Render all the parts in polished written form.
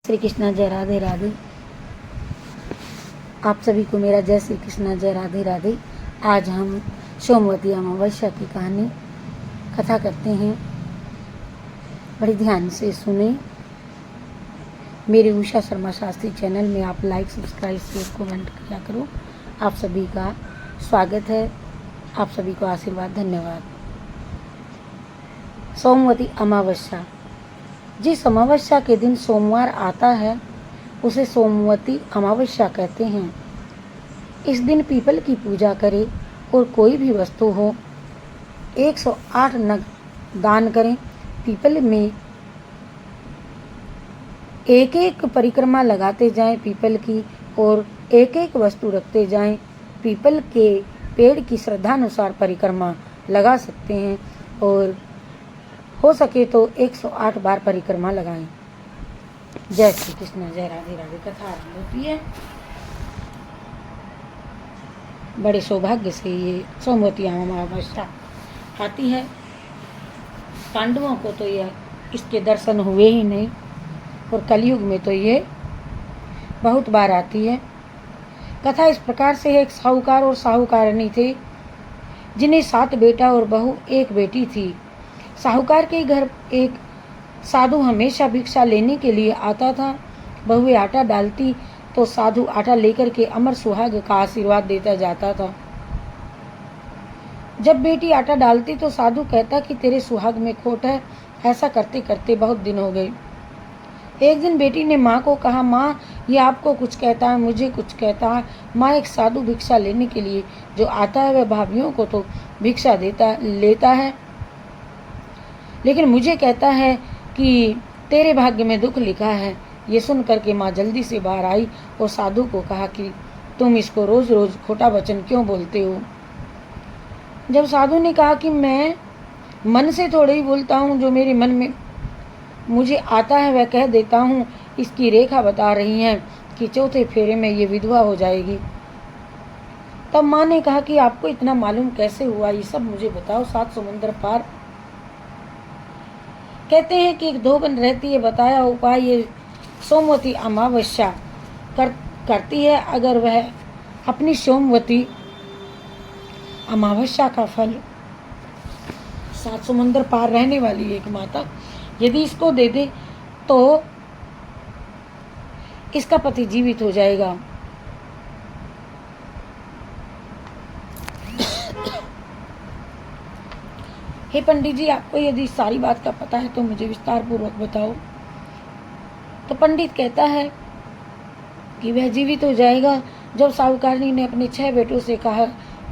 श्री कृष्णा, जय राधे राधे। आप सभी को मेरा जय श्री कृष्णा, जय राधे राधे। आज हम सोमवती अमावस्या की कहानी कथा करते हैं। बड़ी ध्यान से सुने। मेरे उषा शर्मा शास्त्री चैनल में आप लाइक, सब्सक्राइब, शेयर, कमेंट किया करो। आप सभी का स्वागत है। आप सभी को आशीर्वाद, धन्यवाद। सोमवती अमावस्या। जिस अमावस्या के दिन सोमवार आता है उसे सोमवती अमावस्या कहते हैं। इस दिन पीपल की पूजा करें और कोई भी वस्तु हो 108 नग दान करें। पीपल में एक एक परिक्रमा लगाते जाएं पीपल की, और एक एक वस्तु रखते जाएं। पीपल के पेड़ की श्रद्धानुसार परिक्रमा लगा सकते हैं और हो सके तो 108 बार परिक्रमा लगाएं। जय श्री कृष्ण, जय राधे राधे। कथा आरंभ होती है। बड़े सौभाग्य से ये सोमवती अमावस्या आती है। पांडवों को तो यह इसके दर्शन हुए ही नहीं, और कलयुग में तो ये बहुत बार आती है। कथा इस प्रकार से है। एक साहूकार और साहूकारनी थे, जिन्हें 7 बेटा और बहू 1 बेटी थी। साहूकार के घर एक साधु हमेशा भिक्षा लेने के लिए आता था। बहुएं आटा डालती तो साधु आटा लेकर के अमर सुहाग का आशीर्वाद देता जाता था। जब बेटी आटा डालती तो साधु कहता कि तेरे सुहाग में खोट है। ऐसा करते करते बहुत दिन हो गए। एक दिन बेटी ने माँ को कहा, माँ, ये आपको कुछ कहता है, मुझे कुछ कहता है। माँ, एक साधु भिक्षा लेने के लिए जो आता है वह भाभियों को तो भिक्षा लेता है, लेकिन मुझे कहता है कि तेरे भाग्य में दुख लिखा है। ये सुन करके माँ जल्दी से बाहर आई और साधु को कहा कि तुम इसको रोज रोज खोटा वचन क्यों बोलते हो। जब साधु ने कहा कि मैं मन से थोड़े ही बोलता हूँ, जो मेरे मन में मुझे आता है वह कह देता हूँ। इसकी रेखा बता रही हैं कि चौथे फेरे में ये विधवा हो जाएगी। तब माँ ने कहा कि आपको इतना मालूम कैसे हुआ, ये सब मुझे बताओ। 7 समुद्र पार कहते हैं कि एक धोबन रहती है। बताया उपाय ये सोमवती अमावस्या करती है। अगर वह अपनी सोमवती अमावस्या का फल 7 समुद्र पार रहने वाली एक माता यदि इसको दे दे तो इसका पति जीवित हो जाएगा। हे पंडित जी, आपको यदि सारी बात का पता है तो मुझे विस्तार पूर्वक बताओ। तो पंडित कहता है कि वह जीवित हो जाएगा जब साहूकारनी ने अपने 6 बेटों से कहा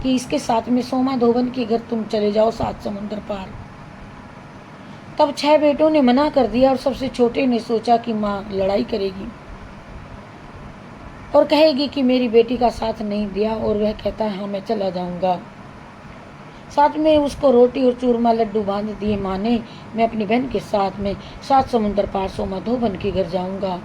कि इसके साथ में सोमा धोबन के घर तुम चले जाओ 7 समुद्र पार। तब 6 बेटों ने मना कर दिया, और सबसे छोटे ने सोचा कि माँ लड़ाई करेगी और कहेगी कि मेरी बेटी का साथ नहीं दिया, और वह कहता है हाँ मैं चला जाऊंगा। साथ में उसको रोटी और चूरमा लड्डू बांध दिए माँ ने। मैं अपनी बहन के साथ में 7 समुद्र पार सोमा धोबन के घर जाऊंगा।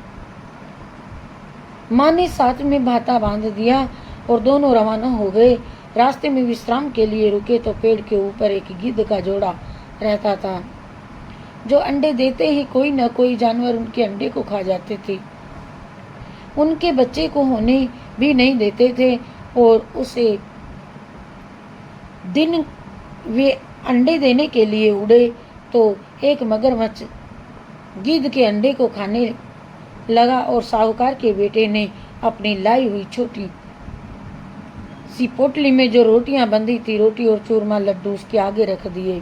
माँ ने साथ में भाता बांध दिया और दोनों रवाना हो गए। रास्ते में विश्राम के लिए रुके तो पेड़ के ऊपर एक गिद्ध का जोड़ा रहता था, जो अंडे देते ही कोई न कोई जानवर उनके अंडे को खा जाते थे। उनके बच्चे को होने भी नहीं देते थे, और उसे दिन वे अंडे देने के लिए उड़े तो एक मगरमच्छ गिद्ध के अंडे को खाने लगा, और साहूकार के बेटे ने अपनी लाई हुई छोटी सी पोटली में जो रोटियां बंधी थी, रोटी और चूरमा लड्डू उसके आगे रख दिए।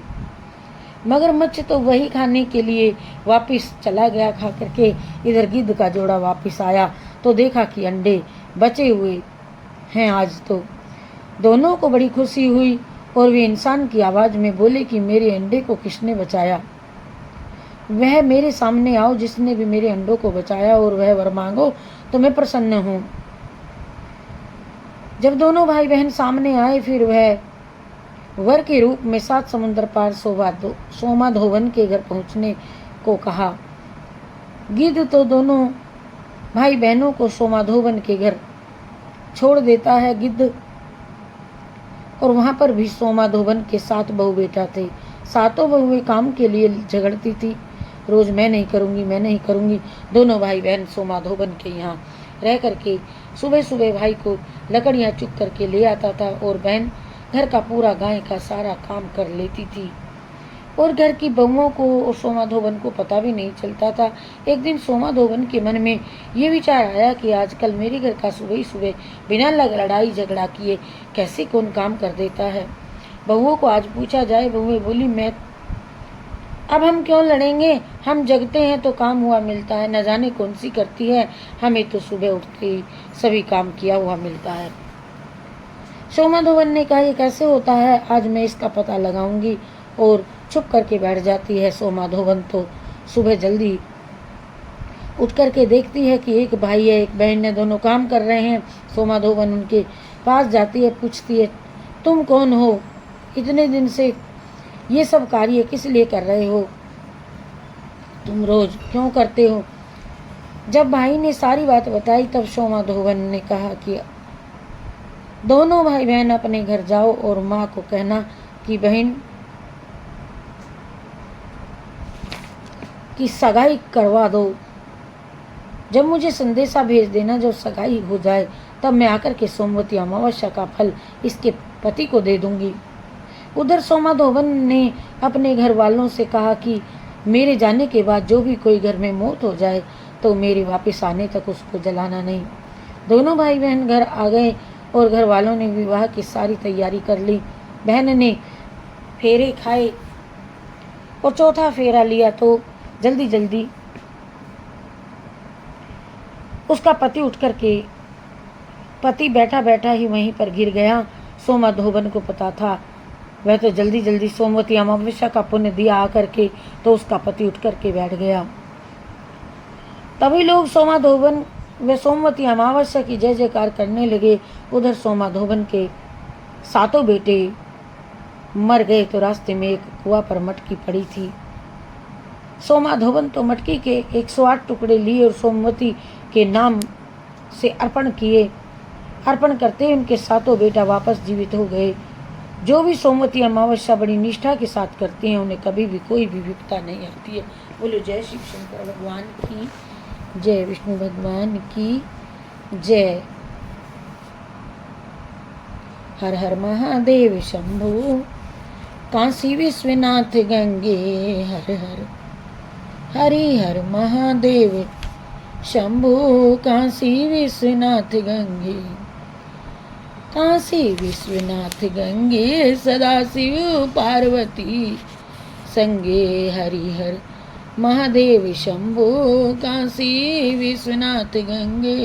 मगरमच्छ तो वही खाने के लिए वापस चला गया। खा करके इधर गिद्ध का जोड़ा वापस आया तो देखा कि अंडे बचे हुए हैं। आज तो दोनों को बड़ी खुशी हुई, और वे इंसान की आवाज़ में बोले कि मेरे अंडे को किसने बचाया, वह मेरे सामने आओ। जिसने भी मेरे अंडों को बचाया और वह वर मांगो तो मैं प्रसन्न हूँ। जब दोनों भाई बहन सामने आए, फिर वह वर के रूप में 7 समुद्र पार सोमा धोबन के घर पहुँचने को कहा। गिद्ध तो दोनों भाई बहनों को सोमा धोबन के घर छोड़ देता है। गिद्ध और वहाँ पर भी सोमा धोबन के 7 बहू बेटा थे। 7 बहुएं काम के लिए झगड़ती थी। रोज़ मैं नहीं करूँगी। दोनों भाई बहन सोमाधोबन के यहाँ रह करके सुबह सुबह भाई को लकड़ियाँ चुग करके ले आता था और बहन घर का पूरा गाय का सारा काम कर लेती थी और घर की बहुओं को और सोमाधोबन को पता भी नहीं चलता था। एक दिन सोमाधोबन के मन में ये विचार आया कि आजकल मेरे घर का सुबह ही सुबह बिना लड़ाई झगड़ा किए कैसे कौन काम कर देता है। बहुओं को आज पूछा जाए। बहुएं बोली, मैं अब हम क्यों लड़ेंगे, हम जगते हैं तो काम हुआ मिलता है, न जाने कौन सी करती है, हमें तो सुबह उठते ही सभी काम किया हुआ मिलता है। सोमाधोबन ने कहा, ये कैसे होता है, आज मैं इसका पता लगाऊंगी। और चुप करके बैठ जाती है सोमाधोबन। तो सुबह जल्दी उठ करके देखती है कि एक भाई है एक बहन है, दोनों काम कर रहे हैं। सोमाधोबन उनके पास जाती है, पूछती है, तुम कौन हो, इतने दिन से ये सब कार्य किस लिए कर रहे हो, तुम रोज क्यों करते हो। जब भाई ने सारी बात बताई तब सोमाधोबन ने कहा कि दोनों भाई बहन अपने घर जाओ और माँ को कहना कि बहन की सगाई करवा दो। जब मुझे संदेशा भेज देना, जब सगाई हो जाए तब मैं आकर के सोमवती अमावस्या का फल इसके पति को दे दूंगी। उधर सोमाधोबन ने अपने घर वालों से कहा कि मेरे जाने के बाद जो भी कोई घर में मौत हो जाए तो मेरे वापस आने तक उसको जलाना नहीं। दोनों भाई बहन घर आ गए और घर वालों ने विवाह की सारी तैयारी कर ली। बहन ने फेरे खाए और चौथा फेरा लिया तो जल्दी जल्दी उसका पति उठ करके पति बैठा बैठा ही वहीं पर गिर गया। सोमाधोबन को पता था, वह तो जल्दी जल्दी सोमवती अमावस्या का पुण्य दिया आकर के, तो उसका पति उठ करके बैठ गया। तभी लोग सोमाधोबन व सोमवती अमावस्या की जय जयकार करने लगे। उधर सोमाधोबन के 7 बेटे मर गए तो रास्ते में एक कुआं पर मटकी पड़ी थी। सोमाधोबन तो मटकी के 108 टुकड़े लिए और सोमवती के नाम से अर्पण किए। अर्पण करते उनके 7 बेटा वापस जीवित हो गए। जो भी सोमवती अमावस्या बड़ी निष्ठा के साथ करते हैं उन्हें कभी भी कोई भी विपदा नहीं आती है। बोलो जय शिव शंकर भगवान की जय, विष्णु भगवान की जय। हर हर महादेव शंभु, काशी विश्वनाथ गंगे हर हर। हरि हर महादेव शंभु, काशी विश्वनाथ गंगे। काशी विश्वनाथ गंगे, सदा शिव पार्वती संगे। हरि हर महादेव शंभु, काशी विश्वनाथ गंगे।